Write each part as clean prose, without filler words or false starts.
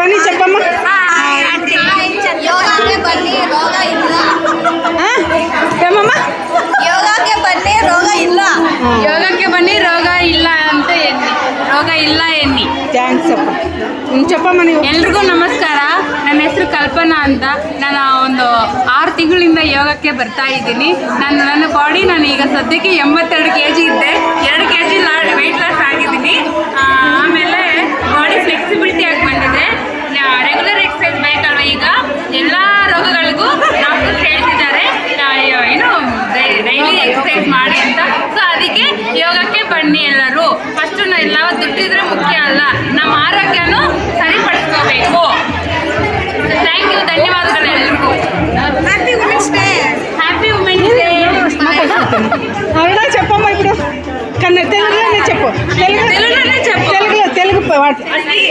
ಧ್ವನಿ చెప్పಮ್ಮ. ಯೋಗಕ್ಕೆ ಬನ್ನಿ, ರೋಗ ಇಲ್ಲ. ಏಮಮ್ಮ? ಯೋಗಕ್ಕೆ ಬನ್ನಿ, ರೋಗ ಇಲ್ಲ. ಯೋಗಕ್ಕೆ ಬನ್ನಿ, ರೋಗ ಇಲ್ಲ ಅಂತ ಎನ್ನಿ, ರೋಗ ಇಲ್ಲ ಎನ್ನಿ. ಥ್ಯಾಂಕ್ಸ್ ಅಪ್ಪ. చెప్పಮ್ಮ ನೀವು. ಎಲ್ರಿಗೂ ನಮಸ್ಕಾರ. ನನ್ನ ಹೆಸರು ಕಲ್ಪನಾ ಅಂತ. ನಾನು ಒಂದು 6 ತಿಂಗಳಿಂದ ಯೋಗಕ್ಕೆ ಬರ್ತಾ ಇದ್ದೀನಿ. ನನ್ನ ಬಾಡಿ ನಾನು ಈಗ ಸದ್ಯಕ್ಕೆ 82 kg ಇದ್ದೆ. 2 kg ವೆಯ್ಟ್ ಲಾಸ್ ಆಗಿದ್ದೀನಿ. ಆಮೇಲೆ ಬಾಡಿ ಫ್ಲೆಕ್ಸಿಬಿಲಿಟಿ ಆಗಿ ಬಂದಿದೆ. ರೆಗ್ಯುಲರ್ ಎಕ್ಸಸೈಸ್ ಬೇಕಲ್ವ ಈಗ ಎಲ್ಲ ರೋಗಗಳಿಗೂ ಡಾಕ್ಟರ್ಸ್ ಹೇಳ್ತಿದ್ದಾರೆ ಏನು ಡೈಲಿ ಎಕ್ಸಸೈಸ್ ಮಾಡಿ ಅಂತ. ಸೊ ಅದಕ್ಕೆ ಯೋಗಕ್ಕೆ ಬನ್ನಿ ಎಲ್ಲರೂ. ಫಸ್ಟು ಎಲ್ಲ ದುಡ್ಡಿದ್ರೆ ಮುಖ್ಯ ಅಲ್ಲ, ನಮ್ಮ ಆರೋಗ್ಯನೂ ಸರಿಪಡಿಸ್ಕೋಬೇಕು. ಥ್ಯಾಂಕ್ ಯು, ಧನ್ಯವಾದಗಳು ಎಲ್ರಿಗೂ. Happy women's day. Happy women's day. ಅವಳ చెప్పಮ್ಮ ఇప్పుడు కన్నడ తెలుగులోనే చెప్పు. తెలుగులోనే చెప్పు. తెలుగు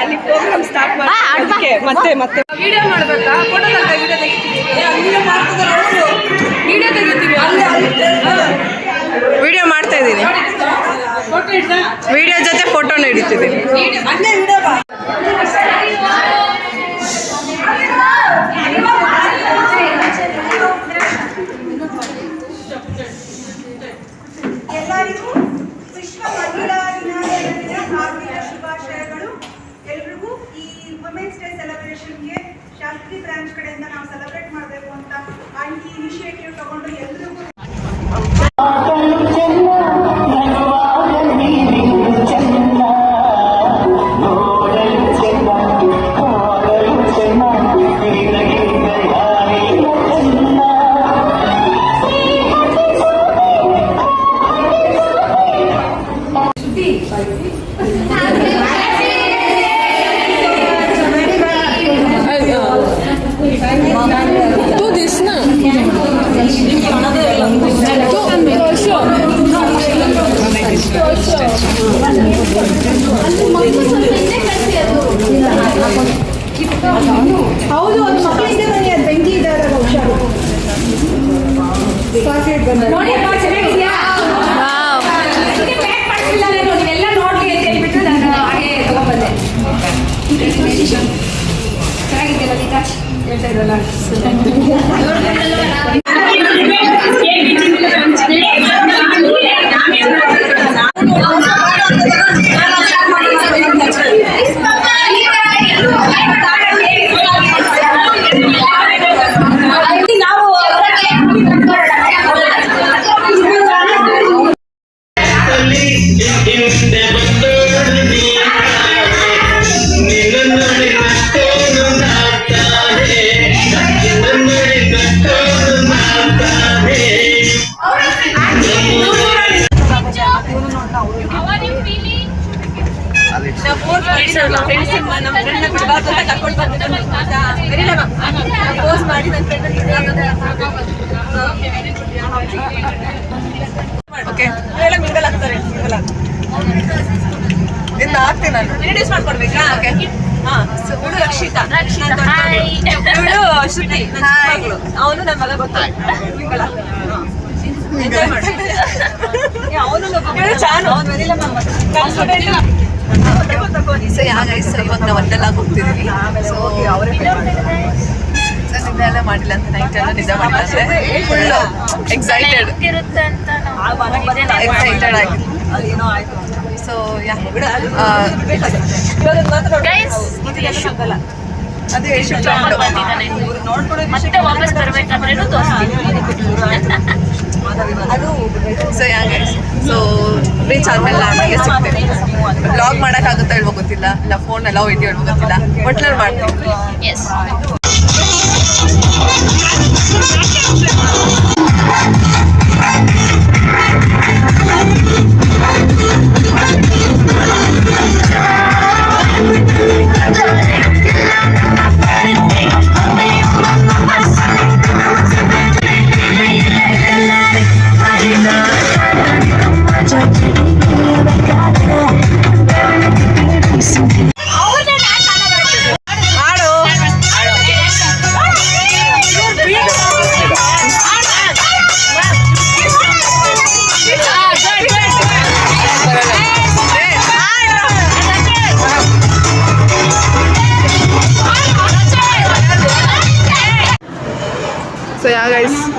ಅಲ್ಲಿ ಪ್ರೋಗ್ರಾಮ್ ಸ್ಟಾರ್ಟ್ ಮಾಡಿ ಅದಕ್ಕೆ ಮತ್ತೆ ವಿಡಿಯೋ ಮಾಡಬೇಕಾ? ಫೋಟೋ ವಿಡಿಯೋ ತೆಗಿತೀವಿ. ವಿಡಿಯೋ ತೆಗಿತೀವಿ. ವಿಡಿಯೋ ಮಾಡ್ತಾ ಇದ್ದೀನಿ. ವಿಡಿಯೋ ಜೊತೆ ಫೋಟೋನ ಹಿಡಿತಿದ್ದೀನಿ. ಎಲ್ಲರಿಗೂ ವಿಶ್ವ ಮಹಿಳಾ ದಿನಾಚರಣೆಯ ಹಾರ್ದಿಕ ಶುಭಾಶಯಗಳು. ಎಲ್ರಿಗೂ ಈ ವುಮೆನ್ಸ್ ಡೇ ಸೆಲೆಬ್ರೇಷನ್ಗೆ ಶಾಸ್ತ್ರಿ ಬ್ರಾಂಚ್ ಕಡೆಯಿಂದ ನಾವು ಸೆಲೆಬ್ರೇಟ್ ಮಾಡಬೇಕು ಅಂತ ಆಂಟಿ ಇನಿಷಿಯೇಟಿವ್ ತಗೊಂಡು ಎಲ್ರಿಗೂ ಹೌದು, ಅದು ಮಕ್ಕಳಿಂದ ಬನ್ನಿ, ಅದು ಬೆಂಕಿ ಇದ್ದಾಗ ಹುಷಾರು. ನೀವೆಲ್ಲ ನೋಡ್ಲಿ ಅಂತ ಹೇಳ್ಬಿಟ್ಟು ನಾನು ಹಾಗೆ ತಗೊಂಡ್ಬಂದೆ. ಚೆನ್ನಾಗಿದ್ದೆಲ್ಲ ವಿಕಾಸ್ ಹೇಳ್ತಾ ಇದ್ರಲ್ಲ. ಇಂಟ್ರೊಡ್ಯೂಸ್ ಮಾಡ್ಕೊಡ್ಬೇಕಾ? ಇವಳು ರಕ್ಷಿತಾ, ಇವಳು ಶ್ರುತಿ, ಅವನು ನನ್ನ ಮಗ ಗೊತ್ತ. ಸೊ ಇವಾಗ ನಾವು ಒಂದೆಲ್ಲ ಹೋಗ್ತಿದ್ದೀವಿ. ಸೊ ಅವರೇ ನಿದ್ದೆಲ್ಲ ಮಾಡಿಲ್ಲ ಅಂತ ನೈಟ್ ಎಲ್ಲ ನಿದ್ದೆ ಮಾಡಿಲ್ಲ ಅಂದ್ರೆ ಫುಲ್ಲು ಎಕ್ಸೈಟೆಡ್ ಆಗಿದೆ. ಸೊ ಅದು ಯಶು ಮತ್ತೆ ವಾಪಸ್ ಬರ್ಬೇಕಂದ್ರೇನು ಅದು. ಸೊ ಸೊ ರೀಚ್ ಆದ್ಮೇಲೆ ನಮಗೆ ಸಿಗ್ತೇವೆ. ಬ್ಲಾಗ್ ಮಾಡೋಕ್ಕಾಗುತ್ತಾ ಹೇಳ್ಬೋ ಗೊತ್ತಿಲ್ಲ, ಇಲ್ಲ ಫೋನ್ ಎಲ್ಲ ಹೋಯ್ತು ಹೇಳ್ಬೋ ಗೊತ್ತಿಲ್ಲ, ಒಟ್ನಲ್ಲಿ ಮಾಡ್ತೀವಿ. ಎಸ್.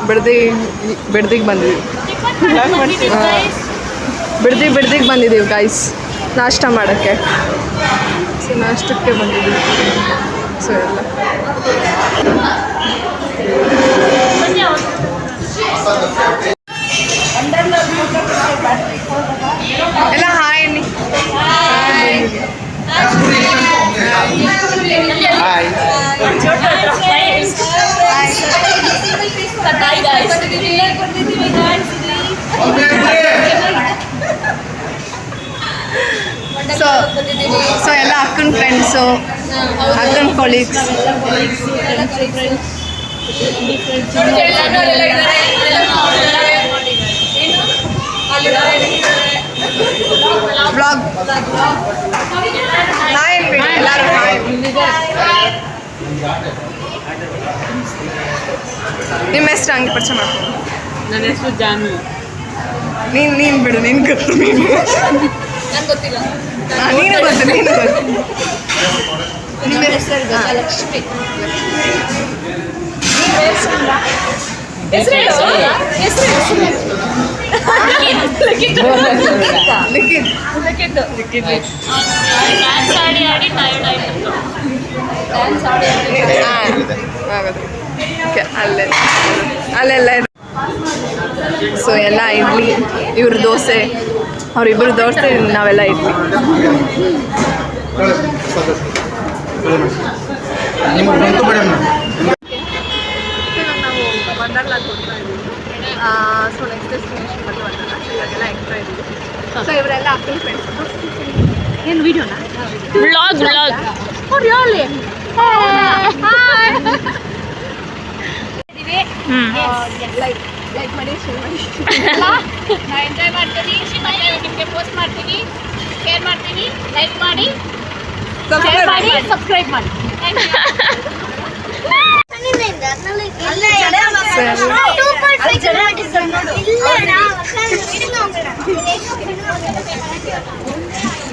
ಬಿಡ್ದಿಗೆ ಬಂದಿದ್ದೀವಿ ಬಿಡ್ದಿಗೆ ಬಂದಿದ್ದೀವಿ ಗೈಸ್ ನಾಷ್ಟ ಮಾಡೋಕ್ಕೆ. ಸೊ ನಾಷ್ಟಕ್ಕೆ ಬಂದಿದ್ದೀವಿ. ಸೊ ಎಲ್ಲ ಹಾಯ್ ಅನ್ನಿ. ಸೊ ಎಲ್ಲ ಅಕ್ಕನ ಫ್ರೆಂಡ್ಸು, ಅಕ್ಕನ ಕೊಲೀಗ್ಸ್. ಬ್ಲಾಗ್ ಹಾಯ್ ಎಲ್ಲರೂ ಹಾಯ್. ನಿಮ್ಮ ಹೆಸರು ಹಂಗೆ ಪರಿಚಯ ಮಾಡ್ಕೊಂಡು. ನನ್ನ ಹೆಸರು ಜಾನು. ನೀನು ಬಿಡು, ನೀನು ಗೊತ್ತು. ನೀನು ಗೊತ್ತು. ನಿಮ್ಮ ಹೆಸರು ಲಕ್ಷ್ಮಿ. ಅಲ್ಲೆಲ್ಲ. ಸೊ ಎಲ್ಲ ಇಡ್ಲಿ, ಇವ್ರ ದೋಸೆ, ಅವರಿಬ್ಬರು ದೋಸೆ, ನಾವೆಲ್ಲ ಇಡ್ಲಿ. ನಾವು ವಂಡರ್ಲಾಗ್ ಹೋಗ್ತಾ ಇದ್ದೀವಿ. ಸೊ ನೆಕ್ಸ್ಟ್ ಡೆಸ್ಟಿನೇಷನ್ ಬಂದು ವಂಡರ್ಲಾ. ಸೊ ಇವಾಗೆಲ್ಲ ಎಕ್ಸ್ಟ್ರಾ ಇದ್ದೀವಿ. ಸೊ ಇವರೆಲ್ಲ ಅಕ್ಕನ ಫ್ರೆಂಡ್ಸ್. ಏನು ವಿಡಿಯೋನ? ವ್ಲಾಗ್ ಲೈಕ್ ಮಾಡಿ, ಶೇರ್ ಮಾಡಿ. ನಾವು ಎಂಜಾಯ್ ಮಾಡ್ತೀವಿ, ನಿಮಗೆ ಪೋಸ್ಟ್ ಮಾಡ್ತೀವಿ, ಶೇರ್ ಮಾಡ್ತೀವಿ, ಲೈಕ್ ಮಾಡಿ, ಸಬ್ಸ್ಕ್ರೈಬ್ ಮಾಡಿ.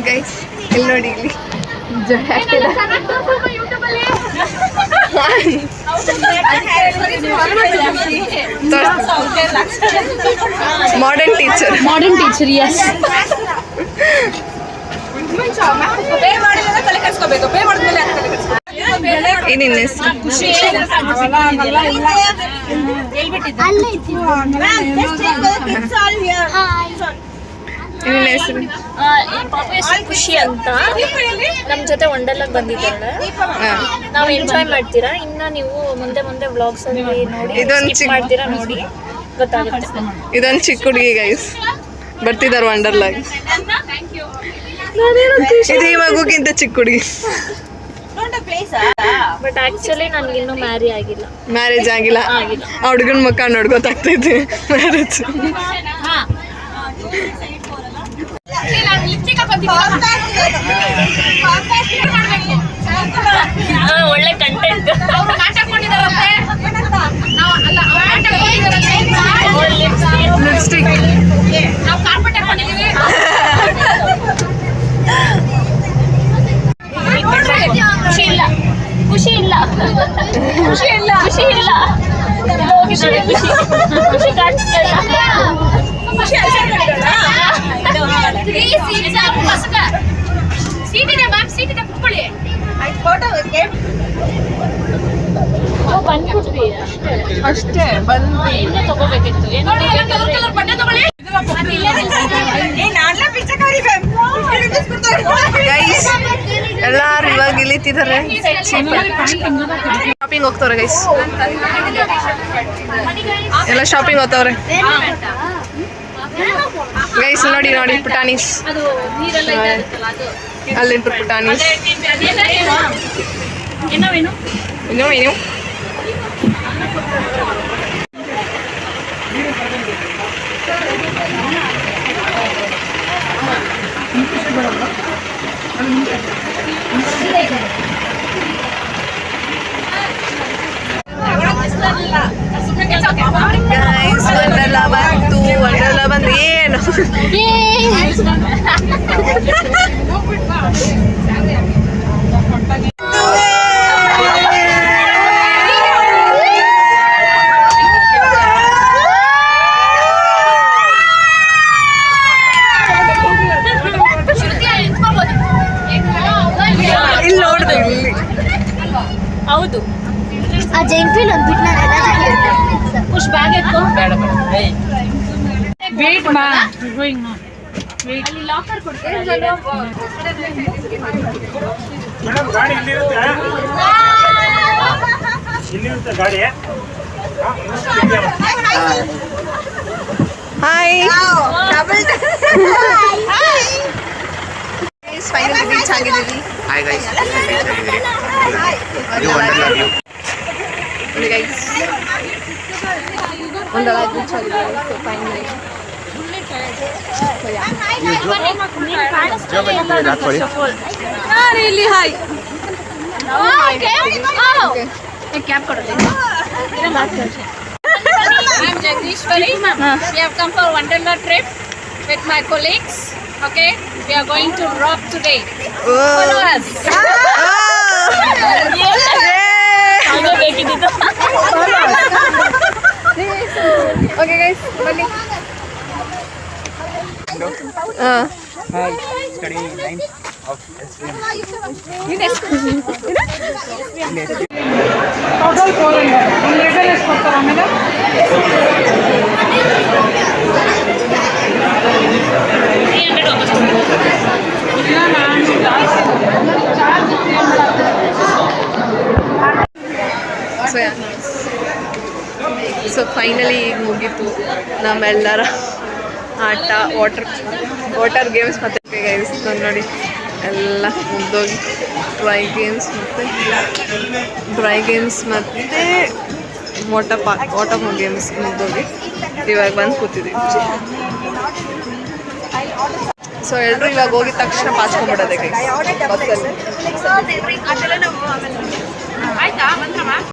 ಗೈಸ್ ಇಲ್ಲಿ ನೋಡಿ, ಇಲ್ಲಿ ಮಾಡರ್ನ್ ಟೀಚರ್. ಎಸ್. ಏನಿನ್ನ ಹೆಸರು? ಏನಿನ್ನ ಹೆಸರು? ಖುಷಿ ಅಂತ ನಮ್ಮ ಜೊತೆ ವಂಡರ್ಲಾಗ್ ಬಂದಿದ್ದಾಳೆ. ನಾವು ಎಂಜಾಯ್ ಮಾಡ್ತೀರಾ. ಇನ್ನು ನೀವು ಮುಂದೆ ವ್ಲಾಗ್ಸ್ ಅಲ್ಲಿ ನೋಡಿ skip ಮಾಡ್ತೀರಾ, ನೋಡಿ ಗೊತ್ತಾಗುತ್ತೆ. ಇದೊಂದು ಚಿಕ್ಕ ಹುಡುಗಿ ಗೈಸ್, ಬರ್ತಿದ್ದಾರೆ ವಂಡರ್ಲಾಗ್. ಇದು ಈ ಮಗುಗಿಂತ ಚಿಕ್ಕ ಹುಡುಗಿ. ಬಟ್ ಆಕ್ಚುಲಿ ನನ್ಗಿನ್ನೂ ಮ್ಯಾರೇಜ್ ಆಗಿಲ್ಲ. ಆ ಹುಡುಗನ ಮುಖ ನೋಡಿ ಗೊತ್ತಾಗ್ತೈತೆ ಮ್ಯಾರೇಜ್. ಒಳ್ಳೆ ಕಂಟೆಂಟ್. ಲಿಪ್ಸ್ಟಿಕ್ ಖುಷಿ ಇಲ್ಲ ಬಂದ್ಬಿಟ್ವಿ ಅಷ್ಟೇ. ಬಂದ್ವಿ, ಇನ್ನೇ ತಗೋಬೇಕಿತ್ತು. ಗೈಸ್ ಎಲ್ಲಾರು ಇವಾಗ ಇಳಿತಿದ್ದಾರೆ. ಶಾಪಿಂಗ್ ಹೋಗ್ತವ್ರೆ ಗೈಸ್, ಎಲ್ಲ ಶಾಪಿಂಗ್ ಹೋಗ್ತವ್ರೆ ಗೈಸ್. ನೋಡಿ ಪುಟಾನೀಸ್, ಅಲ್ಲಿಂಟು ಪುಟಾನೀಸ್. ಏನು ಗೈಸ್ ವಂಡರ್ಲಾ ಬಂದು ಏನು ಆ ಜೈಂಟ್ ವೀಲ್ ಒಂದು ಬಿಟ್ಟು ನಾನು ಪುಷ್ ಬ್ಯಾಗ್ ಎತ್ಕೋ ವೇಟ್ ಮಾ ಅಲ್ಲಿ ಲಾಕರ್ ಕೊಡ್ತಾರೆ ಮೇಡಮ್ ಗಾಡಿ ಇಲ್ಲಿರುತ್ತೆ ಗಾಡಿ ಹಾಯ್ ಫೈನಲ್ ರೀಚ್ ಆಗಿದ್ದೀವಿ ಹಾಯ್ ಗೈಸ್ ಇದು ವಂಡರ್ಲಾ ವ್ಯೂ ಗೈಸ್ ಒಂದಲ್ಲ ರೀಚ್ ಆಗಿದ್ದೀವಿ ಸೊ ಫೈನಲಿ ನಾನು ಇಲ್ಲಿ ಹಾಯ್ ಕ್ಯಾಬ್ ಕೊಡೋದು I'm Jagdishwari. We have come for Wonderla trip with my colleagues. Okay, we are going to rock today. Follow us. Okay guys ಬನ್ನಿ hi study 9 of SVM total 400 ಒಂದು return ಎಷ್ಟು ಕೊಡ್ತಾರೆ ಆಮೇಲೆ so finally ಈಗ ಮುಗೀತು ನಮ್ಮೆಲ್ಲರ ಆಟ ವಾಟರ್ ಗೇಮ್ಸ್ ಮತ್ತು ಗೈಸ್ ನೋಡಿ ಎಲ್ಲ ಮುಗ್ದೋಗಿ ಡ್ರೈ ಗೇಮ್ಸ್ ಮತ್ತು ವಾಟರ್ ಗೇಮ್ಸ್ ಮುಗ್ದೋಗಿ ಇವಾಗ ಬಂದು ಕೂತಿದ್ದೀವಿ ಸೊ ಎಲ್ಲರೂ ಇವಾಗ ಹೋಗಿದ ತಕ್ಷಣ ಪಾಚ್ಕೊಂಡ್ಬಿಡೋದೆ ಗೈಸ್ ಬಸ್ಸಲ್ಲಿ ಆಯ್ತಾ ಬಂದ್ರಮ್ಮ